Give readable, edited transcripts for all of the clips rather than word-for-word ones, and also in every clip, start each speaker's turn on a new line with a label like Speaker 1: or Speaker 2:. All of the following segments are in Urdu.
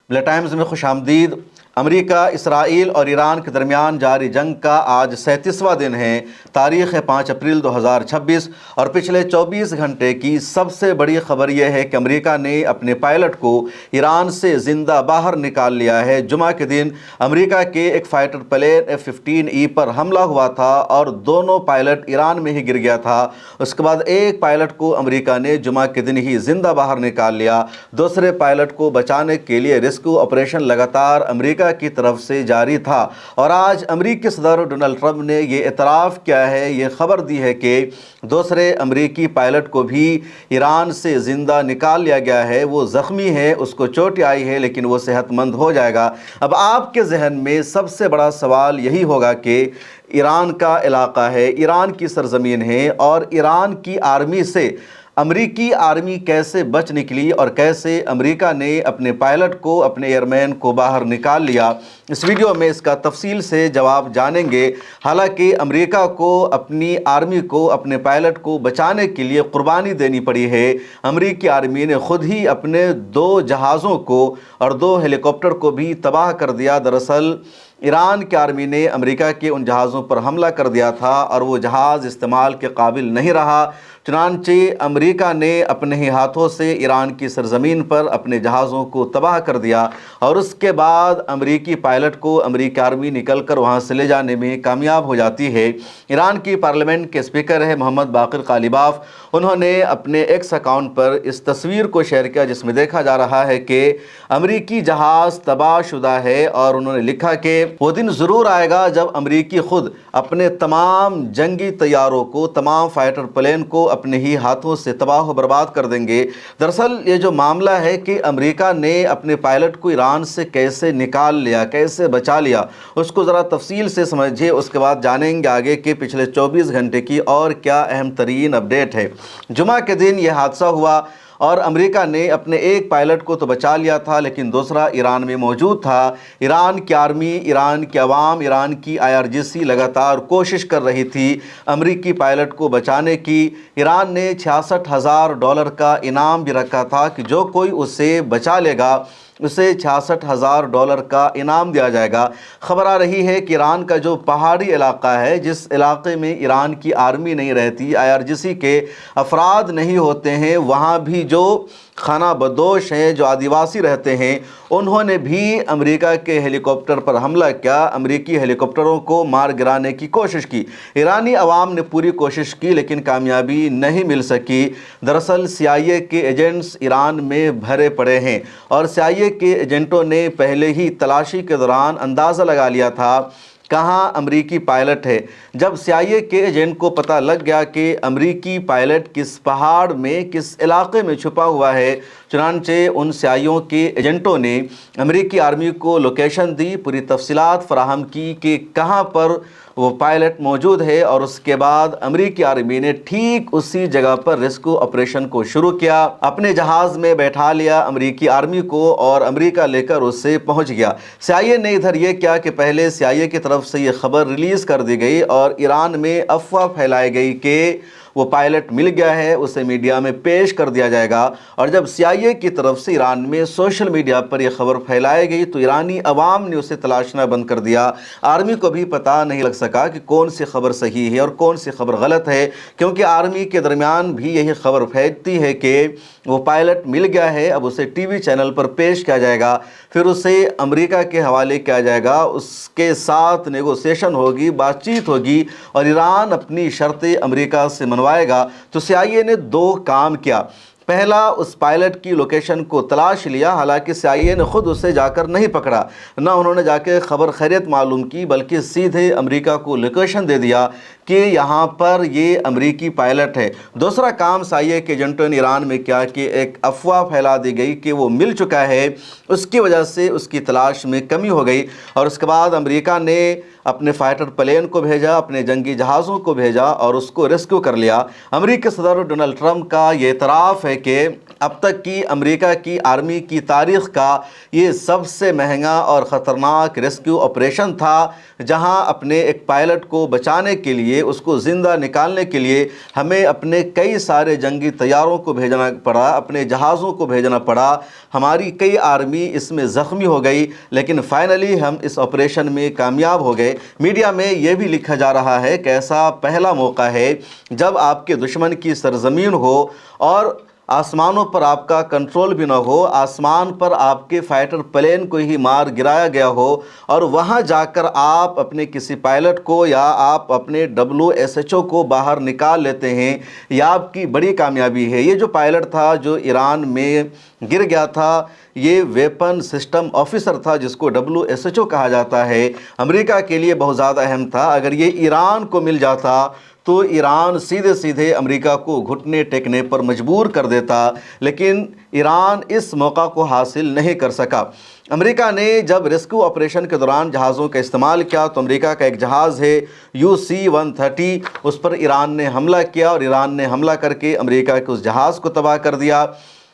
Speaker 1: بلے ٹائمز میں خوش آمدید۔ امریکہ، اسرائیل اور ایران کے درمیان جاری جنگ کا آج 37واں دن ہے۔ تاریخ ہے 5 اپریل 2026 اور پچھلے 24 گھنٹے کی سب سے بڑی خبر یہ ہے کہ امریکہ نے اپنے پائلٹ کو ایران سے زندہ باہر نکال لیا ہے۔ جمعہ کے دن امریکہ کے ایک فائٹر پلین F-15E پر حملہ ہوا تھا اور دونوں پائلٹ ایران میں ہی گر گیا تھا۔ اس کے بعد ایک پائلٹ کو امریکہ نے جمعہ کے دن ہی زندہ باہر نکال لیا۔ دوسرے پائلٹ کو بچانے کے لیے ریسکیو آپریشن لگاتار امریکہ کی طرف سے جاری تھا اور آج امریکی صدر ڈونلڈ ٹرمپ نے یہ اعتراف کیا ہے، یہ خبر دی ہے کہ دوسرے امریکی پائلٹ کو بھی ایران سے زندہ نکال لیا گیا ہے۔ وہ زخمی ہے، اس کو چوٹ آئی ہے لیکن وہ صحت مند ہو جائے گا۔ اب آپ کے ذہن میں سب سے بڑا سوال یہی ہوگا کہ ایران کا علاقہ ہے، ایران کی سرزمین ہے اور ایران کی آرمی سے امریکی آرمی کیسے بچ نکلی اور کیسے امریکہ نے اپنے پائلٹ کو، اپنے ایئرمین کو باہر نکال لیا۔ اس ویڈیو میں اس کا تفصیل سے جواب جانیں گے۔ حالانکہ امریکہ کو اپنی آرمی کو، اپنے پائلٹ کو بچانے کے لیے قربانی دینی پڑی ہے۔ امریکی آرمی نے خود ہی اپنے 2 جہازوں کو اور 2 ہیلی کاپٹر کو بھی تباہ کر دیا۔ دراصل ایران کی آرمی نے امریکہ کے ان جہازوں پر حملہ کر دیا تھا اور وہ جہاز استعمال کے قابل نہیں رہا، چنانچہ امریکہ نے اپنے ہی ہاتھوں سے ایران کی سرزمین پر اپنے جہازوں کو تباہ کر دیا اور اس کے بعد امریکی پائلٹ کو امریکی آرمی نکل کر وہاں سے لے جانے میں کامیاب ہو جاتی ہے۔ ایران کی پارلیمنٹ کے اسپیکر ہے محمد باقر قالیباف، انہوں نے اپنے ایکس اکاؤنٹ پر اس تصویر کو شیئر کیا جس میں دیکھا جا رہا ہے کہ امریکی جہاز تباہ شدہ ہے اور انہوں نے لکھا کہ وہ دن ضرور آئے گا جب امریکی خود اپنے تمام جنگی طیاروں کو، تمام فائٹر پلین کو اپنے ہی ہاتھوں سے تباہ و برباد کر دیں گے۔ دراصل یہ جو معاملہ ہے کہ امریکہ نے اپنے پائلٹ کو ایران سے کیسے نکال لیا، کیسے بچا لیا، اس کو ذرا تفصیل سے سمجھیے، اس کے بعد جانیں گے آگے کہ پچھلے 24 گھنٹے کی اور کیا اہم ترین اپڈیٹ ہے۔ جمعہ کے دن یہ حادثہ ہوا اور امریکہ نے اپنے ایک پائلٹ کو تو بچا لیا تھا لیکن دوسرا ایران میں موجود تھا۔ ایران کی آرمی، ایران کی عوام، ایران کی IRGC لگاتار کوشش کر رہی تھی امریکی پائلٹ کو بچانے کی۔ ایران نے $66,000 کا انعام بھی رکھا تھا کہ جو کوئی اسے بچا لے گا اسے $66,000 کا انعام دیا جائے گا۔ خبر آ رہی ہے کہ ایران کا جو پہاڑی علاقہ ہے، جس علاقے میں ایران کی آرمی نہیں رہتی، IRGC کے افراد نہیں ہوتے ہیں، وہاں بھی جو خانہ بدوش ہیں، جو آدیواسی رہتے ہیں، انہوں نے بھی امریکہ کے ہیلی کاپٹر پر حملہ کیا، امریکی ہیلی کاپٹروں کو مار گرانے کی کوشش کی۔ ایرانی عوام نے پوری کوشش کی لیکن کامیابی نہیں مل سکی۔ دراصل CIA کے ایجنٹس ایران میں بھرے پڑے ہیں اور CIA کے ایجنٹوں نے پہلے ہی تلاشی کے دوران اندازہ لگا لیا تھا کہاں امریکی پائلٹ ہے۔ جب CIA کے ایجنٹ کو پتہ لگ گیا کہ امریکی پائلٹ کس پہاڑ میں، کس علاقے میں چھپا ہوا ہے، چنانچہ ان CIA کے ایجنٹوں نے امریکی آرمی کو لوکیشن دی، پوری تفصیلات فراہم کی کہ کہاں پر وہ پائلٹ موجود ہے اور اس کے بعد امریکی آرمی نے ٹھیک اسی جگہ پر ریسکیو آپریشن کو شروع کیا، اپنے جہاز میں بیٹھا لیا امریکی آرمی کو اور امریکہ لے کر اس سے پہنچ گیا۔ CIA نے ادھر یہ کیا کہ پہلے CIA کی طرف سے یہ خبر ریلیز کر دی گئی اور ایران میں افواہ پھیلائی گئی کہ وہ پائلٹ مل گیا ہے، اسے میڈیا میں پیش کر دیا جائے گا، اور جب CIA کی طرف سے ایران میں سوشل میڈیا پر یہ خبر پھیلائی گئی تو ایرانی عوام نے اسے تلاشنا بند کر دیا۔ آرمی کو بھی پتہ نہیں لگ سکا کہ کون سی خبر صحیح ہے اور کون سی خبر غلط ہے، کیونکہ آرمی کے درمیان بھی یہی خبر پھیلتی ہے کہ وہ پائلٹ مل گیا ہے، اب اسے TV چینل پر پیش کیا جائے گا، پھر اسے امریکہ کے حوالے کیا جائے گا، اس کے ساتھ نیگوسیشن ہوگی، بات چیت ہوگی اور ایران اپنی شرطیں امریکہ سے منوائے گا۔ تو CIA نے 2 کام کیا۔ پہلا، اس پائلٹ کی لوکیشن کو تلاش لیا، حالانکہ CIA نے خود اسے جا کر نہیں پکڑا، نہ انہوں نے جا کے خبر خیریت معلوم کی، بلکہ سیدھے امریکہ کو لوکیشن دے دیا کہ یہاں پر یہ امریکی پائلٹ ہے۔ دوسرا کام CIA کے ایجنٹوں نے ایران میں کیا کہ ایک افواہ پھیلا دی گئی کہ وہ مل چکا ہے، اس کی وجہ سے اس کی تلاش میں کمی ہو گئی اور اس کے بعد امریکہ نے اپنے فائٹر پلین کو بھیجا، اپنے جنگی جہازوں کو بھیجا اور اس کو ریسکیو کر لیا۔ امریکی صدر ڈونلڈ ٹرمپ کا یہ اعتراف ہے کہ اب تک کی امریکہ کی آرمی کی تاریخ کا یہ سب سے مہنگا اور خطرناک ریسکیو آپریشن تھا، جہاں اپنے ایک پائلٹ کو بچانے کے لیے، اس کو زندہ نکالنے کے لیے ہمیں اپنے کئی سارے جنگی طیاروں کو بھیجنا پڑا، اپنے جہازوں کو بھیجنا پڑا، ہماری کئی آرمی اس میں زخمی ہو گئی، لیکن فائنلی ہم اس آپریشن میں کامیاب ہو گئے۔ میڈیا میں یہ بھی لکھا جا رہا ہے کہ ایسا پہلا موقع ہے جب آپ کے دشمن کی سرزمین ہو اور آسمانوں پر آپ کا کنٹرول بھی نہ ہو، آسمان پر آپ کے فائٹر پلین کو ہی مار گرایا گیا ہو، اور وہاں جا کر آپ اپنے کسی پائلٹ کو یا آپ اپنے WSHO کو باہر نکال لیتے ہیں، یہ آپ کی بڑی کامیابی ہے۔ یہ جو پائلٹ تھا جو ایران میں گر گیا تھا، یہ ویپن سسٹم آفیسر تھا جس کو WSHO کہا جاتا ہے، امریکہ کے لیے بہت زیادہ اہم تھا۔ اگر یہ ایران کو مل جاتا تو ایران سیدھے امریکہ کو گھٹنے ٹیکنے پر مجبور کر دیتا، لیکن ایران اس موقع کو حاصل نہیں کر سکا۔ امریکہ نے جب ریسکیو آپریشن کے دوران جہازوں کا استعمال کیا تو امریکہ کا ایک جہاز ہے UC-130، اس پر ایران نے حملہ کیا اور ایران نے حملہ کر کے امریکہ کے اس جہاز کو تباہ کر دیا۔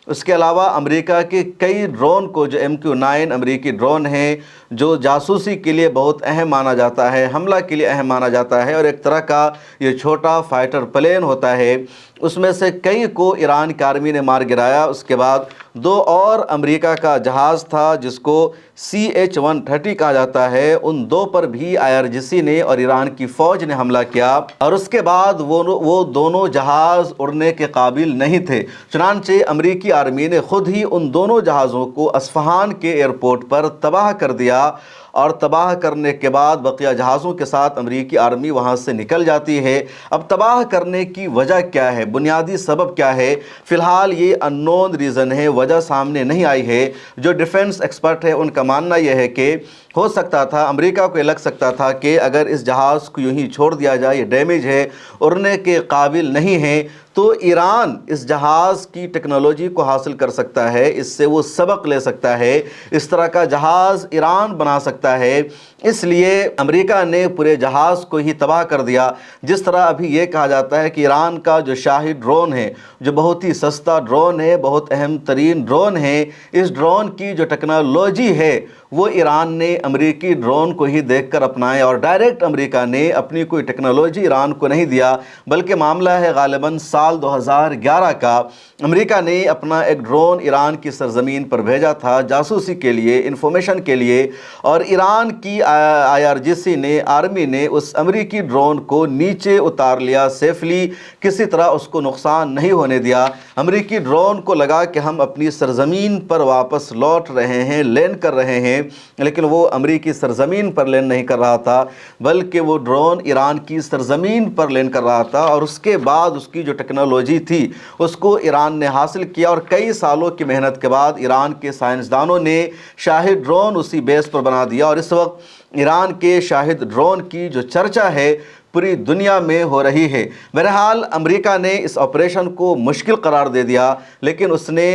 Speaker 1: اس کے علاوہ امریکہ کے کئی ڈرون کو، جو MQ-9 امریکی ڈرون ہیں، جو جاسوسی کے لیے بہت اہم مانا جاتا ہے، حملہ کے لیے اہم مانا جاتا ہے، اور ایک طرح کا یہ چھوٹا فائٹر پلین ہوتا ہے، اس میں سے کئی کو ایران کی آرمی نے مار گرایا۔ اس کے بعد 2 اور امریکہ کا جہاز تھا جس کو CH-130 کہا جاتا ہے، ان 2 پر بھی IRGC نے اور ایران کی فوج نے حملہ کیا، اور اس کے بعد وہ دونوں جہاز اڑنے کے قابل نہیں تھے، چنانچہ امریکی آرمی نے خود ہی ان دونوں جہازوں کو اصفہان کے ایئرپورٹ پر تباہ کر دیا، اور تباہ کرنے کے بعد بقیہ جہازوں کے ساتھ امریکی آرمی وہاں سے نکل جاتی ہے۔ اب تباہ کرنے کی وجہ کیا ہے، بنیادی سبب کیا ہے، فی الحال یہ انون ریزن ہے، وجہ سامنے نہیں آئی ہے۔ جو ڈیفنس ایکسپرٹ ہے ان کا ماننا یہ ہے کہ ہو سکتا تھا، امریکہ کو یہ لگ سکتا تھا کہ اگر اس جہاز کو یوں ہی چھوڑ دیا جائے، یہ ڈیمیج ہے، اڑنے کے قابل نہیں ہے، تو ایران اس جہاز کی ٹیکنالوجی کو حاصل کر سکتا ہے، اس سے وہ سبق لے سکتا ہے، اس طرح کا جہاز ایران بنا سکتا ہے، اس لیے امریکہ نے پورے جہاز کو ہی تباہ کر دیا۔ جس طرح ابھی یہ کہا جاتا ہے کہ ایران کا جو شاہی ڈرون ہے، جو بہت ہی سستا ڈرون ہے، بہت اہم ترین ڈرون ہے، اس ڈرون کی جو ٹیکنالوجی ہے وہ ایران نے امریکی ڈرون کو ہی دیکھ کر اپنائے، اور ڈائریکٹ امریکہ نے اپنی کوئی ٹیکنالوجی ایران کو نہیں دیا، بلکہ معاملہ ہے غالباً سال 2011 کا۔ امریکہ نے اپنا ایک ڈرون ایران کی سرزمین پر بھیجا تھا جاسوسی کے لیے، انفارمیشن کے لیے، اور ایران کی IRGC نے، آرمی نے اس امریکی ڈرون کو نیچے اتار لیا سیفلی، کسی طرح اس کو نقصان نہیں ہونے دیا۔ امریکی ڈرون کو لگا کہ ہم اپنی سرزمین پر واپس لوٹ رہے ہیں، لینڈ کر رہے ہیں، لیکن وہ امریکی سرزمین پر لینڈ نہیں کر رہا تھا، بلکہ وہ ڈرون ایران کی سرزمین پر لینڈ کر رہا تھا، اور اس کے بعد اس کی جو ٹیکنالوجی تھی اس کو ایران نے حاصل کیا، اور کئی سالوں کی محنت کے بعد ایران کے سائنسدانوں نے شاہد ڈرون اسی بیس پر بنا دیا، اور اس وقت ایران کے شاہد ڈرون کی جو چرچا ہے پوری دنیا میں ہو رہی ہے۔ بہرحال امریکہ نے اس آپریشن کو مشکل قرار دے دیا، لیکن اس نے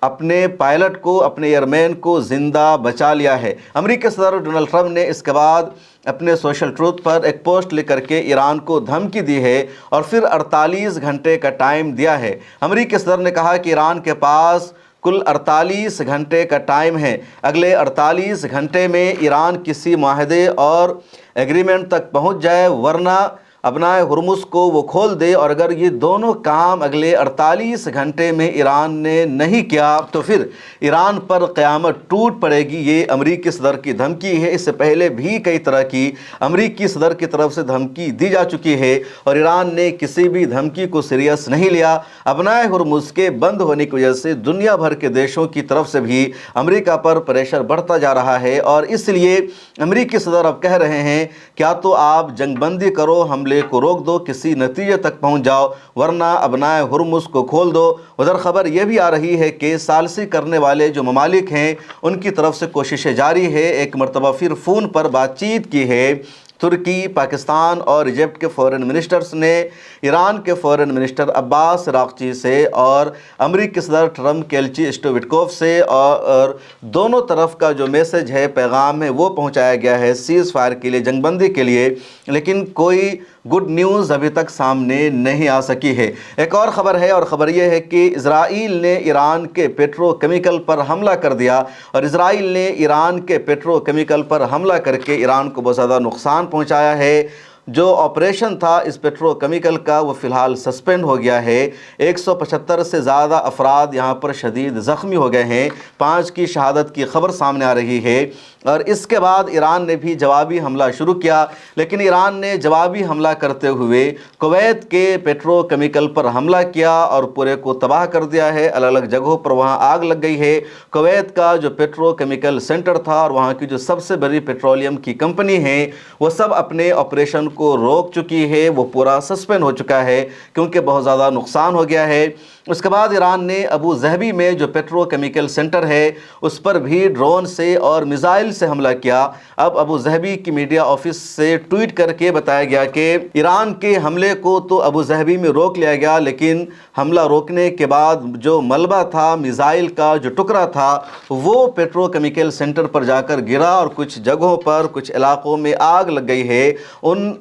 Speaker 1: اپنے پائلٹ کو، اپنے ایئرمین کو زندہ بچا لیا ہے۔ امریکی صدر ڈونلڈ ٹرمپ نے اس کے بعد اپنے سوشل ٹروتھ پر ایک پوسٹ لکھ کر کے ایران کو دھمکی دی ہے، اور پھر 48 گھنٹے کا ٹائم دیا ہے۔ امریکی صدر نے کہا کہ ایران کے پاس کل 48 گھنٹے کا ٹائم ہے، اگلے 48 گھنٹے میں ایران کسی معاہدے اور ایگریمنٹ تک پہنچ جائے، ورنہ ابنائے ہرمز کو وہ کھول دے، اور اگر یہ دونوں کام اگلے 48 گھنٹے میں ایران نے نہیں کیا تو پھر ایران پر قیامت ٹوٹ پڑے گی۔ یہ امریکی صدر کی دھمکی ہے، اس سے پہلے بھی کئی طرح کی امریکی صدر کی طرف سے دھمکی دی جا چکی ہے، اور ایران نے کسی بھی دھمکی کو سیریس نہیں لیا۔ ابنائے ہرمز کے بند ہونے کی وجہ سے دنیا بھر کے دیشوں کی طرف سے بھی امریکہ پر پریشر بڑھتا جا رہا ہے، اور اس لیے امریکی صدر اب کہہ رہے ہیں کیا تو آپ جنگ بندی کرو، حملے کو روک دو، کسی نتیجے تک پہنچ جاؤ، ورنہ ابنائے ہرمز کو کھول دو۔ ادھر خبر یہ بھی آ رہی ہے کہ ثالثی کرنے والے جو ممالک ہیں ان کی طرف سے کوششیں جاری ہے، ایک مرتبہ پھر فون پر بات چیت کی ہے ترکی، پاکستان اور ایجپٹ کے فورن منسٹرز نے ایران کے فورن منسٹر عباس عراقچی سے اور امریکی صدر ٹرمپ کے ایلچی اسٹو وٹکوف سے اور دونوں طرف کا جو میسج ہے، پیغام ہے، وہ پہنچایا گیا ہے سیز فائر کے لیے، جنگ بندی کے لیے، لیکن کوئی گڈ نیوز ابھی تک سامنے نہیں آ سکی ہے۔ ایک اور خبر ہے، اور خبر یہ ہے کہ اسرائیل نے ایران کے پیٹرو کیمیکل پر حملہ کر دیا، اور اسرائیل نے ایران کے پیٹرو کیمیکل پر حملہ کر کے ایران کو بہت زیادہ نقصان پہنچایا ہے۔ جو آپریشن تھا اس پیٹرو کیمیکل کا، وہ فی الحال سسپینڈ ہو گیا ہے۔ 175 سے زیادہ افراد یہاں پر شدید زخمی ہو گئے ہیں، 5 کی شہادت کی خبر سامنے آ رہی ہے۔ اور اس کے بعد ایران نے بھی جوابی حملہ شروع کیا، لیکن ایران نے جوابی حملہ کرتے ہوئے کویت کے پیٹرو کیمیکل پر حملہ کیا اور پورے کو تباہ کر دیا ہے۔ الگ الگ جگہوں پر وہاں آگ لگ گئی ہے۔ کویت کا جو پیٹرو کیمیکل سینٹر تھا اور وہاں کی جو سب سے بڑی پیٹرولیم کی کمپنی ہے، وہ سب اپنے آپریشن کو روک چکی ہے، وہ پورا سسپینڈ ہو چکا ہے کیونکہ بہت زیادہ نقصان ہو گیا ہے۔ اس کے بعد ایران نے ابو ظہبی میں جو پیٹرو کیمیکل سینٹر ہے اس پر بھی ڈرون سے اور میزائل سے حملہ کیا۔ اب ابو ظہبی کی میڈیا آفس سے ٹویٹ کر کے بتایا گیا کہ ایران کے حملے کو تو ابو ظہبی میں روک لیا گیا، لیکن حملہ روکنے کے بعد جو ملبہ تھا، میزائل کا جو ٹکڑا تھا، وہ پیٹرو کیمیکل سینٹر پر جا کر گرا اور کچھ جگہوں پر، کچھ علاقوں میں آگ لگ گئی ہے۔ ان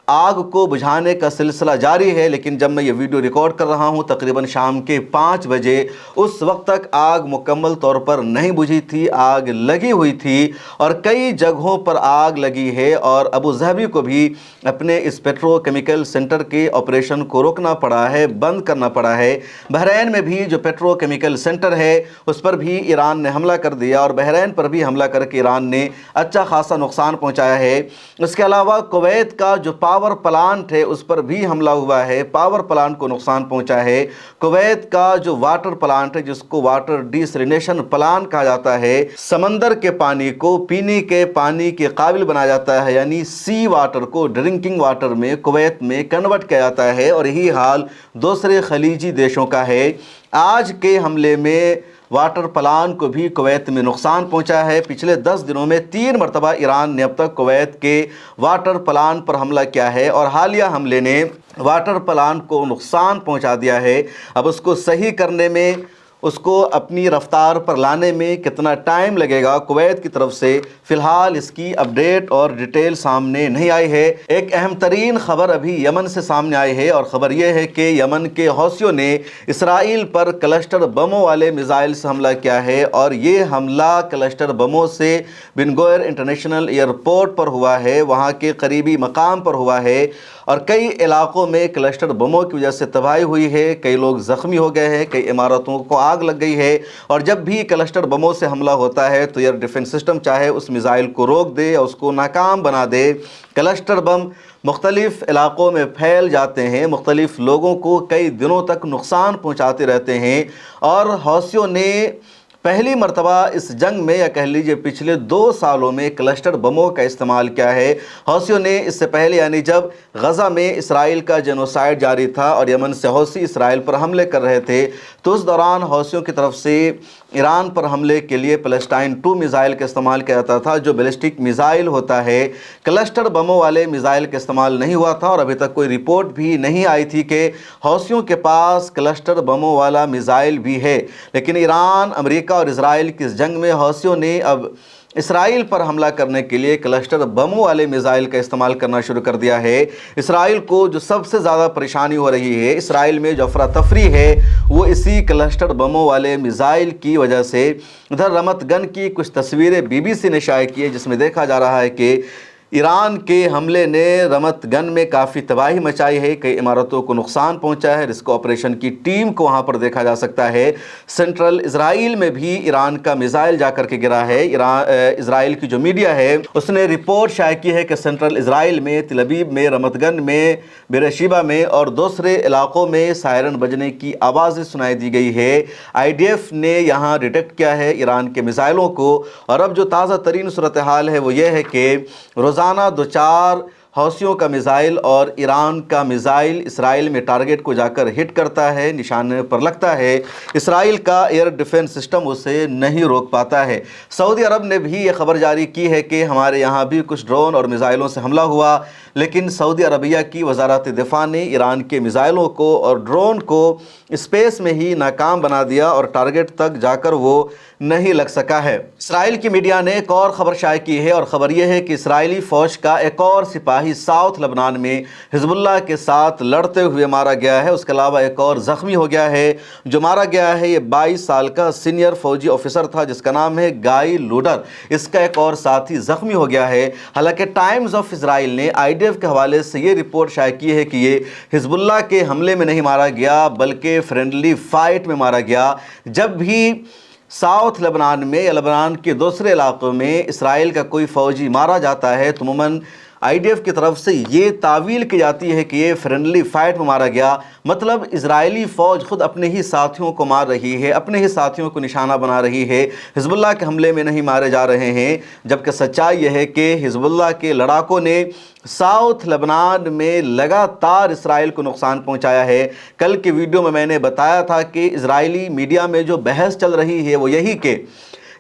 Speaker 1: آگ کو بجھانے کا سلسلہ جاری ہے، لیکن جب میں یہ ویڈیو ریکارڈ کر رہا ہوں تقریباً شام کے 5 بجے، اس وقت تک آگ مکمل طور پر نہیں بجھی تھی، آگ لگی ہوئی تھی اور کئی جگہوں پر آگ لگی ہے، اور ابو ظہبی کو بھی اپنے اس پیٹرو کیمیکل سینٹر کے آپریشن کو روکنا پڑا ہے، بند کرنا پڑا ہے۔ بحرین میں بھی جو پیٹرو کیمیکل سینٹر ہے اس پر بھی ایران نے حملہ کر دیا، اور بحرین پر بھی حملہ کر کے ایران نے اچھا خاصا نقصان پہنچایا ہے۔ اس کے علاوہ کویت کا جو پاور پلانٹ ہے اس پر بھی حملہ ہوا ہے، پاور پلانٹ کو نقصان پہنچا ہے۔ کویت کا جو واٹر پلانٹ ہے، جس کو واٹر ڈیسلینیشن پلانٹ کہا جاتا ہے، سمندر کے پانی کو پینے کے پانی کے قابل بنایا جاتا ہے، یعنی سی واٹر کو ڈرنکنگ واٹر میں کویت میں کنورٹ کیا جاتا ہے، اور یہی حال دوسرے خلیجی دیشوں کا ہے۔ آج کے حملے میں واٹر پلانٹ کو بھی کویت میں نقصان پہنچا ہے۔ پچھلے 10 دنوں میں 3 مرتبہ ایران نے اب تک کویت کے واٹر پلانٹ پر حملہ کیا ہے، اور حالیہ حملے نے واٹر پلانٹ کو نقصان پہنچا دیا ہے۔ اب اس کو صحیح کرنے میں، اس کو اپنی رفتار پر لانے میں کتنا ٹائم لگے گا، کویت کی طرف سے فی الحال اس کی اپڈیٹ اور ڈیٹیل سامنے نہیں آئی ہے۔ ایک اہم ترین خبر ابھی یمن سے سامنے آئی ہے، اور خبر یہ ہے کہ یمن کے حوثیوں نے اسرائیل پر کلسٹر بموں والے میزائل سے حملہ کیا ہے، اور یہ حملہ کلسٹر بموں سے بن گوئر انٹرنیشنل ایئرپورٹ پر ہوا ہے، وہاں کے قریبی مقام پر ہوا ہے، اور کئی علاقوں میں کلسٹر بموں کی وجہ سے تباہی ہوئی ہے، کئی لوگ زخمی ہو گئے ہیں، کئی عمارتوں کو آگ لگ گئی ہے۔ اور جب بھی کلسٹر بموں سے حملہ ہوتا ہے تو ایئر ڈیفنس سسٹم چاہے اس میزائل کو روک دے یا اس کو ناکام بنا دے۔ کلسٹر بم مختلف علاقوں میں پھیل جاتے ہیں، مختلف لوگوں کو کئی دنوں تک نقصان پہنچاتے رہتے ہیں، اور حوثیوں نے پہلی مرتبہ اس جنگ میں، یا کہہ لیجئے پچھلے 2 سالوں میں، کلسٹر بموں کا استعمال کیا ہے۔ حوثیوں نے اس سے پہلے، یعنی جب غزہ میں اسرائیل کا جینوسائیڈ جاری تھا اور یمن سے حوثی اسرائیل پر حملے کر رہے تھے، تو اس دوران حوثیوں کی طرف سے ایران پر حملے کے لیے پیلسٹائن 2 میزائل کا استعمال کیا جاتا تھا، جو بیلسٹک میزائل ہوتا ہے۔ کلسٹر بموں والے میزائل کا استعمال نہیں ہوا تھا، اور ابھی تک کوئی رپورٹ بھی نہیں آئی تھی کہ حوثیوں کے پاس کلسٹر بموں والا میزائل بھی ہے۔ لیکن ایران، امریکہ اور اسرائیل کی اس جنگ میں حوثیوں نے اب اسرائیل پر حملہ کرنے کے لیے کلسٹر بموں والے میزائل کا استعمال کرنا شروع کر دیا ہے۔ اسرائیل کو جو سب سے زیادہ پریشانی ہو رہی ہے، اسرائیل میں جو افراتفری ہے، وہ اسی کلسٹر بموں والے میزائل کی وجہ سے۔ ادھر رمت گن کی کچھ تصویریں BBC نے شائع کی ہے، جس میں دیکھا جا رہا ہے کہ ایران کے حملے نے رمت گن میں کافی تباہی مچائی ہے، کئی عمارتوں کو نقصان پہنچا ہے، ریسکیو آپریشن کی ٹیم کو وہاں پر دیکھا جا سکتا ہے۔ سینٹرل اسرائیل میں بھی ایران کا میزائل جا کر کے گرا ہے۔ اسرائیل کی جو میڈیا ہے اس نے رپورٹ شائع کی ہے کہ سینٹرل اسرائیل میں، تل ابیب میں، رمت گن میں، بیرشیبا میں اور دوسرے علاقوں میں سائرن بجنے کی آوازیں سنائی دی گئی ہے۔ IDF نے یہاں ڈیٹیکٹ کیا ہے ایران کے میزائلوں کو، اور اب جو تازہ ترین صورتحال ہے وہ یہ ہے کہ روزانہ 2-4 حوثیوں کا میزائل اور ایران کا میزائل اسرائیل میں ٹارگٹ کو جا کر ہٹ کرتا ہے، نشانے پر لگتا ہے، اسرائیل کا ایئر ڈیفنس سسٹم اسے نہیں روک پاتا ہے۔ سعودی عرب نے بھی یہ خبر جاری کی ہے کہ ہمارے یہاں بھی کچھ ڈرون اور میزائلوں سے حملہ ہوا، لیکن سعودی عربیہ کی وزارت دفاع نے ایران کے میزائلوں کو اور ڈرون کو اسپیس میں ہی ناکام بنا دیا اور ٹارگٹ تک جا کر وہ نہیں لگ سکا ہے۔ اسرائیل کی میڈیا نے ایک اور خبر شائع کی ہے، اور خبر یہ ہے کہ اسرائیلی فوج کا ایک اور سپاہی ساؤتھ لبنان میں حزب اللہ کے ساتھ لڑتے ہوئے مارا گیا ہے۔ اس کے علاوہ ایک اور زخمی ہو گیا ہے جو مارا گیا ہے۔ یہ 22 سال کا سینئر فوجی آفیسر تھا جس کا نام ہے گائی لوڈر۔ اس کا ایک اور ساتھی زخمی ہو گیا ہے۔ حالانکہ ٹائمز آف اسرائیل نے IDF کے حوالے سے یہ رپورٹ شائع کی ہے کہ یہ حزب اللہ کے حملے میں نہیں مارا گیا بلکہ فرینڈلی فائٹ میں مارا گیا۔ جب بھی ساؤتھ لبنان میں یا لبنان کے دوسرے علاقوں میں اسرائیل کا کوئی فوجی مارا جاتا ہے تو عموماً IDF کی طرف سے یہ تعویل کی جاتی ہے کہ یہ فرینڈلی فائٹ میں مارا گیا، مطلب اسرائیلی فوج خود اپنے ہی ساتھیوں کو مار رہی ہے، اپنے ہی ساتھیوں کو نشانہ بنا رہی ہے، حزب اللہ کے حملے میں نہیں مارے جا رہے ہیں۔ جبکہ سچائی یہ ہے کہ حزب اللہ کے لڑاکوں نے ساؤتھ لبنان میں لگاتار اسرائیل کو نقصان پہنچایا ہے۔ کل کی ویڈیو میں نے بتایا تھا کہ اسرائیلی میڈیا میں جو بحث چل رہی ہے وہ یہی کہ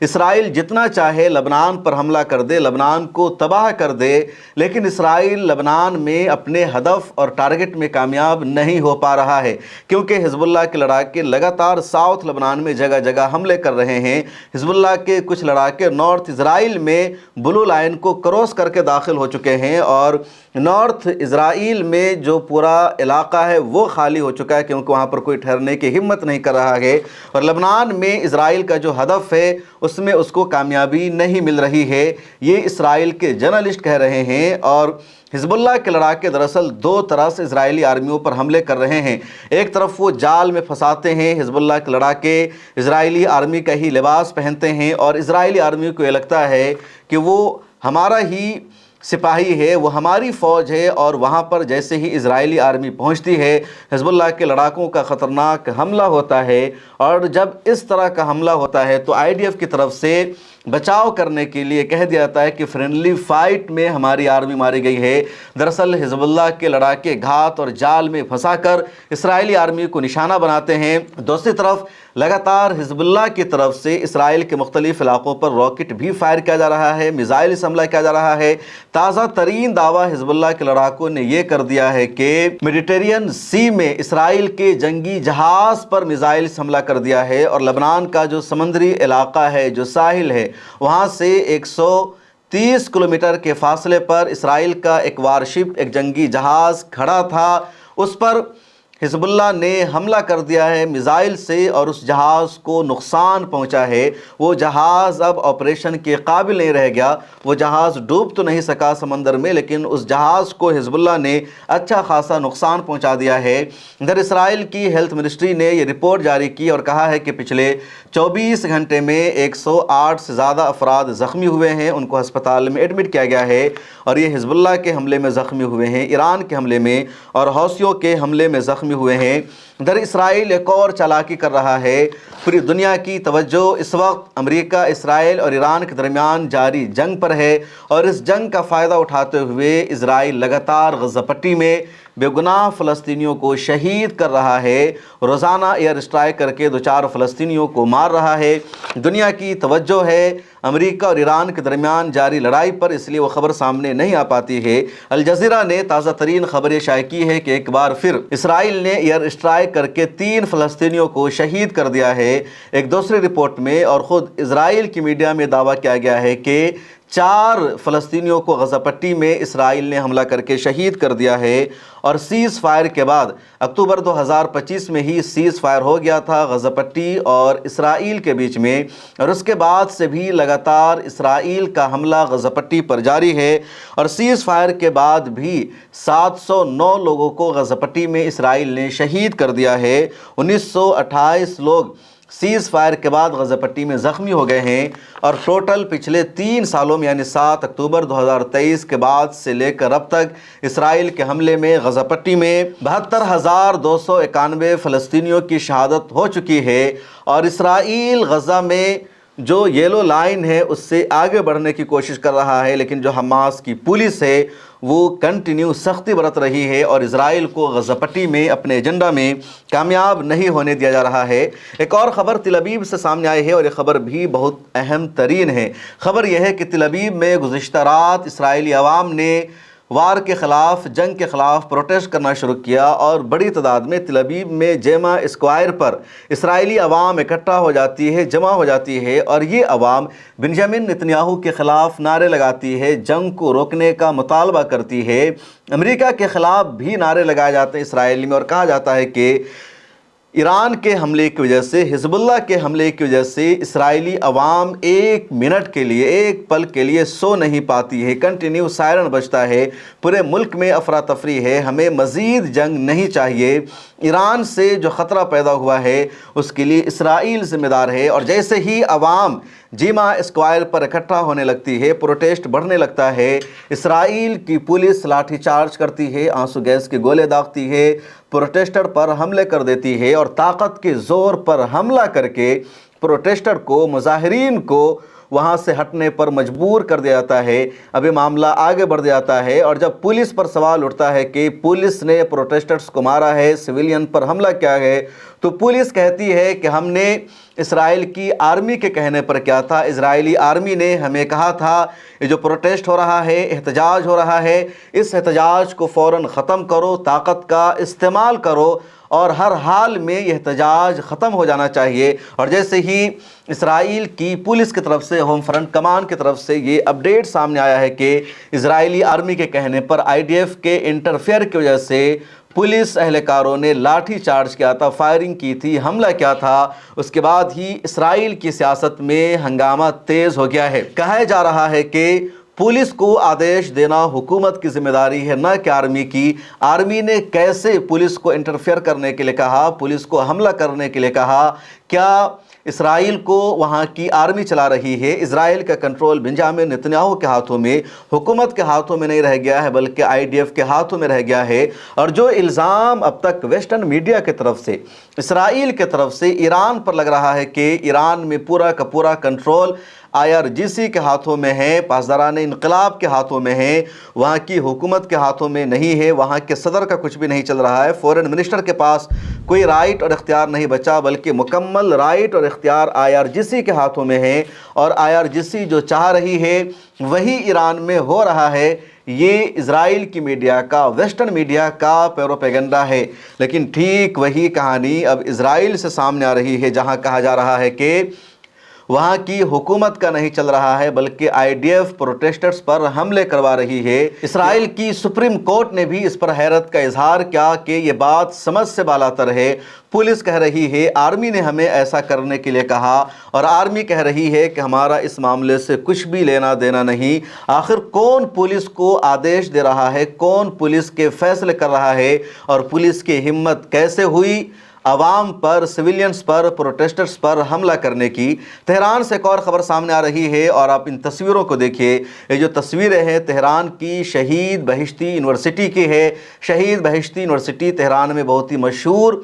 Speaker 1: اسرائیل جتنا چاہے لبنان پر حملہ کر دے، لبنان کو تباہ کر دے، لیکن اسرائیل لبنان میں اپنے ہدف اور ٹارگٹ میں کامیاب نہیں ہو پا رہا ہے، کیونکہ حزب اللہ کے لڑاکے لگاتار ساؤتھ لبنان میں جگہ جگہ حملے کر رہے ہیں۔ حزب اللہ کے کچھ لڑاکے نارتھ اسرائیل میں بلو لائن کو کراس کر کے داخل ہو چکے ہیں، اور نارتھ اسرائیل میں جو پورا علاقہ ہے وہ خالی ہو چکا ہے کیونکہ وہاں پر کوئی ٹھہرنے کی ہمت نہیں کر رہا ہے، اور لبنان میں اسرائیل کا جو ہدف ہے اس میں اس کو کامیابی نہیں مل رہی ہے، یہ اسرائیل کے جرنلسٹ کہہ رہے ہیں۔ اور حزب اللہ کے لڑاکے دراصل دو طرح سے اسرائیلی آرمیوں پر حملے کر رہے ہیں۔ ایک طرف وہ جال میں پھنساتے ہیں، حزب اللہ کے لڑاکے اسرائیلی آرمی کا ہی لباس پہنتے ہیں اور اسرائیلی آرمی کو یہ لگتا ہے کہ وہ ہمارا ہی سپاہی ہے، وہ ہماری فوج ہے، اور وہاں پر جیسے ہی اسرائیلی آرمی پہنچتی ہے حزب اللہ کے لڑاکوں کا خطرناک حملہ ہوتا ہے، اور جب اس طرح کا حملہ ہوتا ہے تو IDF کی طرف سے بچاؤ کرنے کے لیے کہہ دیا جاتا ہے کہ فرینڈلی فائٹ میں ہماری آرمی ماری گئی ہے۔ دراصل حزب اللہ کے لڑاکے گھات اور جال میں پھنسا کر اسرائیلی آرمی کو نشانہ بناتے ہیں۔ دوسری طرف لگاتار حزب اللہ کی طرف سے اسرائیل کے مختلف علاقوں پر راکٹ بھی فائر کیا جا رہا ہے، میزائل سے حملہ کیا جا رہا ہے۔ تازہ ترین دعویٰ حزب اللہ کے لڑاکوں نے یہ کر دیا ہے کہ میڈیٹرینین سی میں اسرائیل کے جنگی جہاز پر میزائل سے حملہ کر دیا ہے، اور لبنان کا جو سمندری علاقہ ہے، جو ساحل ہے، وہاں سے 130 کلومیٹر کے فاصلے پر اسرائیل کا ایک وارشپ، ایک جنگی جہاز کھڑا تھا، اس پر حزب اللہ نے حملہ کر دیا ہے میزائل سے، اور اس جہاز کو نقصان پہنچا ہے۔ وہ جہاز اب آپریشن کے قابل نہیں رہ گیا، وہ جہاز ڈوب تو نہیں سکا سمندر میں، لیکن اس جہاز کو حزب اللہ نے اچھا خاصا نقصان پہنچا دیا ہے۔ ادھر اسرائیل کی ہیلتھ منسٹری نے یہ رپورٹ جاری کی اور کہا ہے کہ پچھلے 24 گھنٹے میں 108 سے زیادہ افراد زخمی ہوئے ہیں، ان کو ہسپتال میں ایڈمٹ کیا گیا ہے، اور یہ حزب اللہ کے حملے میں زخمی ہوئے ہیں، ایران کے حملے میں اور حوثیوں کے حملے میں زخمی ہوئے ہیں۔ ادھر اسرائیل ایک اور چالاکی کر رہا ہے۔ پوری دنیا کی توجہ اس وقت امریکہ، اسرائیل اور ایران کے درمیان جاری جنگ پر ہے، اور اس جنگ کا فائدہ اٹھاتے ہوئے اسرائیل لگاتار غزہ پٹی میں بے گناہ فلسطینیوں کو شہید کر رہا ہے، روزانہ ایئر اسٹرائک کر کے 2-4 فلسطینیوں کو مار رہا ہے۔ دنیا کی توجہ ہے امریکہ اور ایران کے درمیان جاری لڑائی پر، اس لیے وہ خبر سامنے نہیں آ پاتی ہے۔ الجزیرہ نے تازہ ترین خبر شائع کی ہے کہ ایک بار پھر اسرائیل نے ایئر اسٹرائک کر کے 3 فلسطینیوں کو شہید کر دیا ہے۔ ایک دوسری رپورٹ میں اور خود اسرائیل کی میڈیا میں دعویٰ کیا گیا ہے کہ 4 فلسطینیوں کو غزہ پٹی میں اسرائیل نے حملہ کر کے شہید کر دیا ہے، اور سیز فائر کے بعد اکتوبر 2025 میں ہی سیز فائر ہو گیا تھا غزہ پٹی اور اسرائیل کے بیچ میں، اور اس کے بعد سے بھی لگاتار اسرائیل کا حملہ غزہ پٹی پر جاری ہے، اور سیز فائر کے بعد بھی 709 لوگوں کو غزہ پٹی میں اسرائیل نے شہید کر دیا ہے۔ 1928 لوگ سیز فائر کے بعد غزہ پٹی میں زخمی ہو گئے ہیں، اور ٹوٹل پچھلے 3 سالوں میں یعنی 7 اکتوبر 2023 کے بعد سے لے کر اب تک اسرائیل کے حملے میں غزہ پٹی میں 72,291 فلسطینیوں کی شہادت ہو چکی ہے، اور اسرائیل غزہ میں جو یلو لائن ہے اس سے آگے بڑھنے کی کوشش کر رہا ہے، لیکن جو حماس کی پولیس ہے وہ کنٹینیو سختی برت رہی ہے اور اسرائیل کو غزہ پٹی میں اپنے ایجنڈا میں کامیاب نہیں ہونے دیا جا رہا ہے۔ ایک اور خبر تل ابیب سے سامنے آئی ہے اور یہ خبر بھی بہت اہم ترین ہے۔ خبر یہ ہے کہ تل ابیب میں گزشتہ رات اسرائیلی عوام نے وار کے خلاف، جنگ کے خلاف پروٹیسٹ کرنا شروع کیا اور بڑی تعداد میں تل ابیب میں جیما اسکوائر پر اسرائیلی عوام اکٹھا ہو جاتی ہے، جمع ہو جاتی ہے اور یہ عوام بنجامن نتنیاہو کے خلاف نعرے لگاتی ہے، جنگ کو روکنے کا مطالبہ کرتی ہے۔ امریکہ کے خلاف بھی نعرے لگائے جاتے ہیں اسرائیل میں اور کہا جاتا ہے کہ ایران کے حملے کی وجہ سے، حزب اللہ کے حملے کی وجہ سے اسرائیلی عوام ایک منٹ کے لیے، ایک پل کے لیے سو نہیں پاتی ہے، کنٹینیو سائرن بجتا ہے، پورے ملک میں افراتفری ہے، ہمیں مزید جنگ نہیں چاہیے، ایران سے جو خطرہ پیدا ہوا ہے اس کے لیے اسرائیل ذمہ دار ہے۔ اور جیسے ہی عوام جیما اسکوائر پر اکٹھا ہونے لگتی ہے، پروٹیسٹ بڑھنے لگتا ہے، اسرائیل کی پولیس لاٹھی چارج کرتی ہے، آنسو گیس کے گولے داغتی ہے، پروٹیسٹر پر حملے کر دیتی ہے اور طاقت کے زور پر حملہ کر کے پروٹیسٹر کو، مظاہرین کو وہاں سے ہٹنے پر مجبور کر دیا جاتا ہے۔ اب یہ معاملہ آگے بڑھ جاتا ہے اور جب پولیس پر سوال اٹھتا ہے کہ پولیس نے پروٹیسٹرز کو مارا ہے، سویلین پر حملہ کیا ہے، تو پولیس کہتی ہے کہ ہم نے اسرائیل کی آرمی کے کہنے پر کیا تھا، اسرائیلی آرمی نے ہمیں کہا تھا یہ جو پروٹیسٹ ہو رہا ہے، احتجاج ہو رہا ہے، اس احتجاج کو فوراً ختم کرو، طاقت کا استعمال کرو اور ہر حال میں یہ احتجاج ختم ہو جانا چاہیے۔ اور جیسے ہی اسرائیل کی پولیس کی طرف سے، ہوم فرنٹ کمان کی طرف سے یہ اپڈیٹ سامنے آیا ہے کہ اسرائیلی آرمی کے کہنے پر آئی ڈی ایف کے انٹرفیئر کی وجہ سے پولیس اہلکاروں نے لاٹھی چارج کیا تھا، فائرنگ کی تھی، حملہ کیا تھا، اس کے بعد ہی اسرائیل کی سیاست میں ہنگامہ تیز ہو گیا ہے۔ کہا جا رہا ہے کہ پولیس کو آدیش دینا حکومت کی ذمہ داری ہے، نہ کہ آرمی کی۔ آرمی نے کیسے پولیس کو انٹرفیئر کرنے کے لیے کہا، پولیس کو حملہ کرنے کے لیے کہا؟ کیا اسرائیل کو وہاں کی آرمی چلا رہی ہے؟ اسرائیل کا کنٹرول بنجامن نتنیاہو کے ہاتھوں میں، حکومت کے ہاتھوں میں نہیں رہ گیا ہے بلکہ آئی ڈی ایف کے ہاتھوں میں رہ گیا ہے۔ اور جو الزام اب تک ویسٹرن میڈیا کی طرف سے، اسرائیل کی طرف سے ایران پر لگ رہا ہے کہ ایران میں پورا کا پورا کنٹرول آئی آر جی سی کے ہاتھوں میں ہے، پاسداران انقلاب کے ہاتھوں میں ہے، وہاں کی حکومت کے ہاتھوں میں نہیں ہے، وہاں کے صدر کا کچھ بھی نہیں چل رہا ہے، فورن منسٹر کے پاس کوئی رائٹ اور اختیار نہیں بچا بلکہ مکمل رائٹ اور اختیار آئی آر جی سی کے ہاتھوں میں ہے، اور آئی آر جی سی جو چاہ رہی ہے وہی ایران میں ہو رہا ہے۔ یہ اسرائیل کی میڈیا کا، ویسٹرن میڈیا کا پیروپیگنڈا ہے، لیکن ٹھیک وہی کہانی اب اسرائیل سے سامنے آ رہی ہے، جہاں کہا جا رہا ہے کہ وہاں کی حکومت کا نہیں چل رہا ہے بلکہ آئی ڈی ایف پروٹیسٹرز پر حملے کروا رہی ہے۔ اسرائیل کی سپریم کورٹ نے بھی اس پر حیرت کا اظہار کیا کہ یہ بات سمجھ سے بالاتر ہے۔ پولیس کہہ رہی ہے آرمی نے ہمیں ایسا کرنے کے لیے کہا، اور آرمی کہہ رہی ہے کہ ہمارا اس معاملے سے کچھ بھی لینا دینا نہیں۔ آخر کون پولیس کو آدیش دے رہا ہے، کون پولیس کے فیصلے کر رہا ہے، اور پولیس کی ہمت کیسے ہوئی عوام پر، سویلینز پر، پروٹیسٹرز پر حملہ کرنے کی؟ تہران سے ایک اور خبر سامنے آ رہی ہے اور آپ ان تصویروں کو دیکھیے۔ یہ جو تصویریں ہیں تہران کی شہید بہشتی یونیورسٹی کی ہے۔ شہید بہشتی یونیورسٹی تہران میں بہت ہی مشہور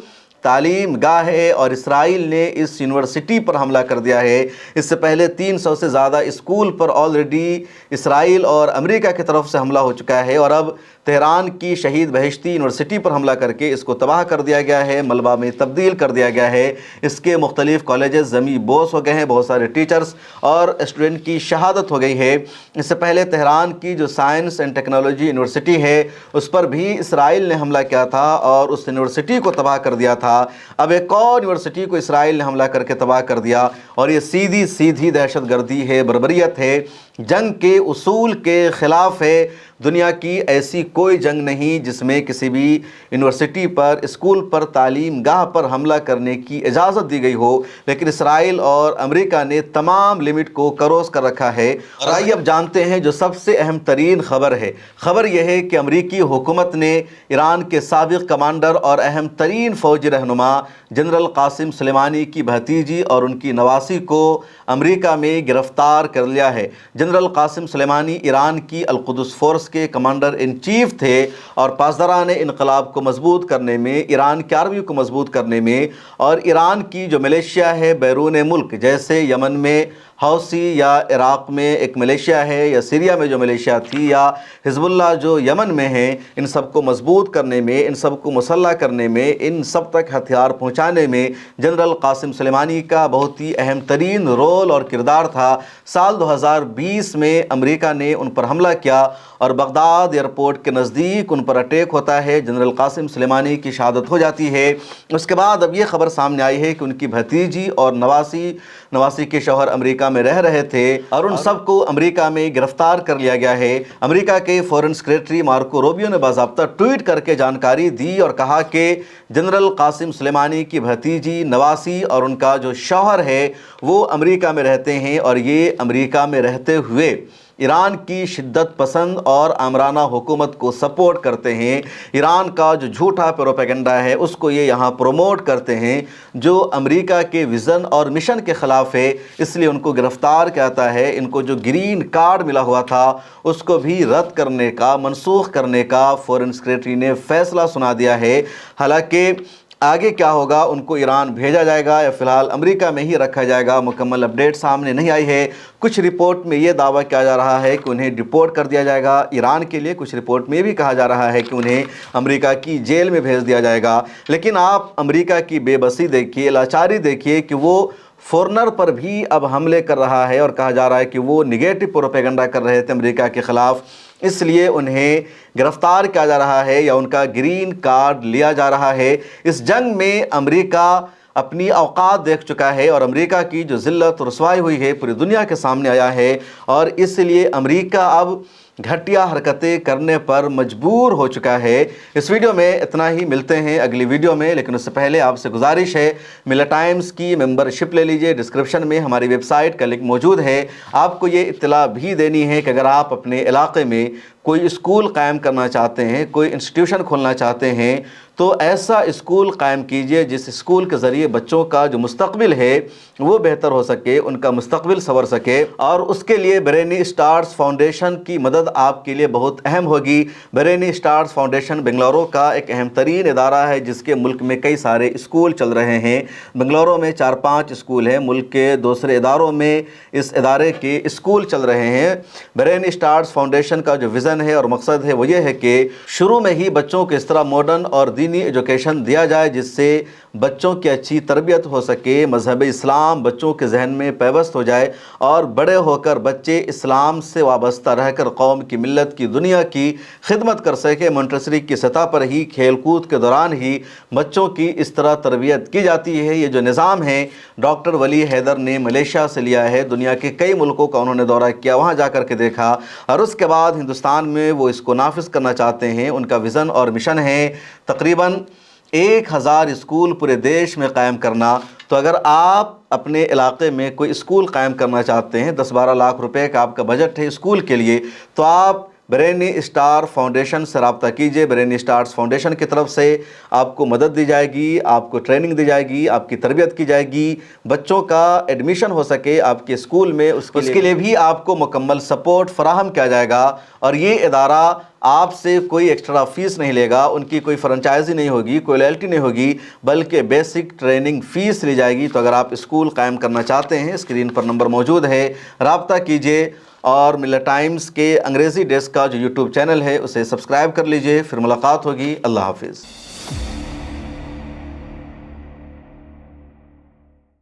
Speaker 1: تعلیم گاہ ہے اور اسرائیل نے اس یونیورسٹی پر حملہ کر دیا ہے۔ اس سے پہلے 300 سے زیادہ اسکول پر آلریڈی اسرائیل اور امریکہ کی طرف سے حملہ ہو چکا ہے، اور اب تہران کی شہید بہشتی یونیورسٹی پر حملہ کر کے اس کو تباہ کر دیا گیا ہے، ملبہ میں تبدیل کر دیا گیا ہے۔ اس کے مختلف کالجز زمیں بوس ہو گئے ہیں، بہت سارے ٹیچرز اور اسٹوڈنٹ کی شہادت ہو گئی ہے۔ اس سے پہلے تہران کی جو سائنس اینڈ ٹیکنالوجی یونیورسٹی ہے اس پر بھی اسرائیل نے حملہ کیا تھا اور اس یونیورسٹی کو تباہ کر دیا تھا۔ اب ایک اور یونیورسٹی کو اسرائیل نے حملہ کر کے تباہ کر دیا، اور یہ سیدھی سیدھی دہشت گردی ہے، بربریت ہے، جنگ کے اصول کے خلاف ہے۔ دنیا کی ایسی کوئی جنگ نہیں جس میں کسی بھی یونیورسٹی پر، اسکول پر، تعلیم گاہ پر حملہ کرنے کی اجازت دی گئی ہو، لیکن اسرائیل اور امریکہ نے تمام لمٹ کو کروس کر رکھا ہے۔ اور آئیے اب جانتے ہیں جو سب سے اہم ترین خبر ہے۔ خبر یہ ہے کہ امریکی حکومت نے ایران کے سابق کمانڈر اور اہم ترین فوجی رہنما جنرل قاسم سلیمانی کی بھتیجی اور ان کی نواسی کو امریکہ میں گرفتار کر لیا ہے۔ جنرل قاسم سلیمانی ایران کی القدس فورس کے کمانڈر ان چیف تھے اور پاسداران انقلاب کو مضبوط کرنے میں، ایران کی آرمی کو مضبوط کرنے میں، اور ایران کی جو ملیشیا ہے بیرون ملک، جیسے یمن میں حوثی یا عراق میں ایک ملیشیا ہے یا سیریا میں جو ملیشیا تھی یا حزب اللہ جو یمن میں ہیں، ان سب کو مضبوط کرنے میں، ان سب کو مسلح کرنے میں، ان سب تک ہتھیار پہنچانے میں جنرل قاسم سلیمانی کا بہت ہی اہم ترین رول اور کردار تھا۔ سال 2020 میں امریکہ نے ان پر حملہ کیا اور بغداد ایئرپورٹ کے نزدیک ان پر اٹیک ہوتا ہے، جنرل قاسم سلیمانی کی شہادت ہو جاتی ہے۔ اس کے بعد اب یہ خبر سامنے آئی ہے کہ ان کی بھتیجی اور نواسی کے شوہر امریکہ میں رہ رہے تھے اور ان سب کو امریکہ میں گرفتار کر لیا گیا ہے۔ امریکہ کے فورن سیکریٹری مارکو روبیو نے باضابطہ ٹویٹ کر کے جانکاری دی اور کہا کہ جنرل قاسم سلیمانی کی بھتیجی نواسی اور ان کا جو شوہر ہے وہ امریکہ میں رہتے ہیں اور یہ امریکہ میں رہتے ہوئے ایران کی شدت پسند اور آمرانہ حکومت کو سپورٹ کرتے ہیں۔ ایران کا جو جھوٹا پروپیگنڈا ہے اس کو یہ یہاں پروموٹ کرتے ہیں جو امریکہ کے ویژن اور مشن کے خلاف ہے، اس لیے ان کو گرفتار کیا جاتا ہے۔ ان کو جو گرین کارڈ ملا ہوا تھا اس کو بھی رد کرنے کا، منسوخ کرنے کا فورن سیکریٹری نے فیصلہ سنا دیا ہے۔ حالانکہ آگے کیا ہوگا، ان کو ایران بھیجا جائے گا یا فی الحال امریکہ میں ہی رکھا جائے گا، مکمل اپڈیٹ سامنے نہیں آئی ہے۔ کچھ رپورٹ میں یہ دعویٰ کیا جا رہا ہے کہ انہیں ڈپورٹ کر دیا جائے گا ایران کے لیے، کچھ رپورٹ میں بھی کہا جا رہا ہے کہ انہیں امریکہ کی جیل میں بھیج دیا جائے گا۔ لیکن آپ امریکہ کی بے بسی دیکھیے، لاچاری دیکھیے کہ وہ فورنر پر بھی اب حملے کر رہا ہے اور کہا جا رہا ہے کہ وہ نگیٹو پروپیگنڈا کر رہے تھے امریکہ کے خلاف، اس لیے انہیں گرفتار کیا جا رہا ہے یا ان کا گرین کارڈ لیا جا رہا ہے۔ اس جنگ میں امریکہ اپنی اوقات دیکھ چکا ہے اور امریکہ کی جو ذلت و رسوائی ہوئی ہے پوری دنیا کے سامنے آیا ہے، اور اس لیے امریکہ اب گھٹیا حرکتیں کرنے پر مجبور ہو چکا ہے۔ اس ویڈیو میں اتنا ہی، ملتے ہیں اگلی ویڈیو میں، لیکن اس سے پہلے آپ سے گزارش ہے ملت ٹائمز کی ممبرشپ لے لیجئے، ڈسکرپشن میں ہماری ویب سائٹ کا لنک موجود ہے۔ آپ کو یہ اطلاع بھی دینی ہے کہ اگر آپ اپنے علاقے میں کوئی اسکول قائم کرنا چاہتے ہیں، کوئی انسٹیٹیوشن کھولنا چاہتے ہیں، تو ایسا اسکول قائم کیجئے جس اسکول کے ذریعے بچوں کا جو مستقبل ہے وہ بہتر ہو سکے، ان کا مستقبل سنور سکے، اور اس کے لیے برینی اسٹارز فاؤنڈیشن کی مدد آپ کے لیے بہت اہم ہوگی۔ برینی اسٹارز فاؤنڈیشن بنگلورو کا ایک اہم ترین ادارہ ہے جس کے ملک میں کئی سارے اسکول چل رہے ہیں۔ بنگلورو میں 4-5 اسکول ہیں، ملک کے دوسرے اداروں میں اس ادارے کے اسکول چل رہے ہیں۔ برینی اسٹارز فاؤنڈیشن کا جو ویژن ہے اور مقصد ہے وہ یہ ہے کہ شروع میں ہی بچوں کو اس طرح ماڈرن اور دینی ایجوکیشن دیا جائے جس سے بچوں کی اچھی تربیت ہو سکے، مذہب اسلام بچوں کے ذہن میں پیوست ہو جائے اور بڑے ہو کر بچے اسلام سے وابستہ رہ کر قوم کی، ملت کی، دنیا کی خدمت کر سکے۔ مونٹیسری کی سطح پر ہی، کھیل کود کے دوران ہی بچوں کی اس طرح تربیت کی جاتی ہے۔ یہ جو نظام ہے ڈاکٹر ولی حیدر نے ملیشیا سے لیا ہے، دنیا کے کئی ملکوں کا انہوں نے دورہ کیا، وہاں جا کر کے دیکھا، اور اس کے بعد ہندوستان میں وہ اس کو نافذ کرنا چاہتے ہیں۔ ان کا ویژن اور مشن ہے تقریباً 1000 اسکول پورے دیش میں قائم کرنا۔ تو اگر آپ اپنے علاقے میں کوئی اسکول قائم کرنا چاہتے ہیں، 10-12 لاکھ روپے کا آپ کا بجٹ ہے اسکول کے لیے، تو آپ برینی اسٹار فاؤنڈیشن سے رابطہ کیجئے۔ برینی اسٹارز فاؤنڈیشن کی طرف سے آپ کو مدد دی جائے گی، آپ کو ٹریننگ دی جائے گی، آپ کی تربیت کی جائے گی، بچوں کا ایڈمیشن ہو سکے آپ کے اسکول میں، اس کے لیے بھی آپ کو مکمل سپورٹ فراہم کیا جائے گا۔ اور یہ ادارہ آپ سے کوئی ایکسٹرا فیس نہیں لے گا، ان کی کوئی فرنچائزی نہیں ہوگی، کوئی لائلٹی نہیں ہوگی، بلکہ بیسک ٹریننگ فیس لی جائے گی۔ تو اگر آپ اسکول قائم کرنا چاہتے ہیں، اسکرین پر نمبر موجود ہے، رابطہ کیجئے، اور ملت ٹائمز کے انگریزی ڈیسک کا جو یوٹیوب چینل ہے اسے سبسکرائب کر لیجئے۔ پھر ملاقات ہوگی، اللہ حافظ۔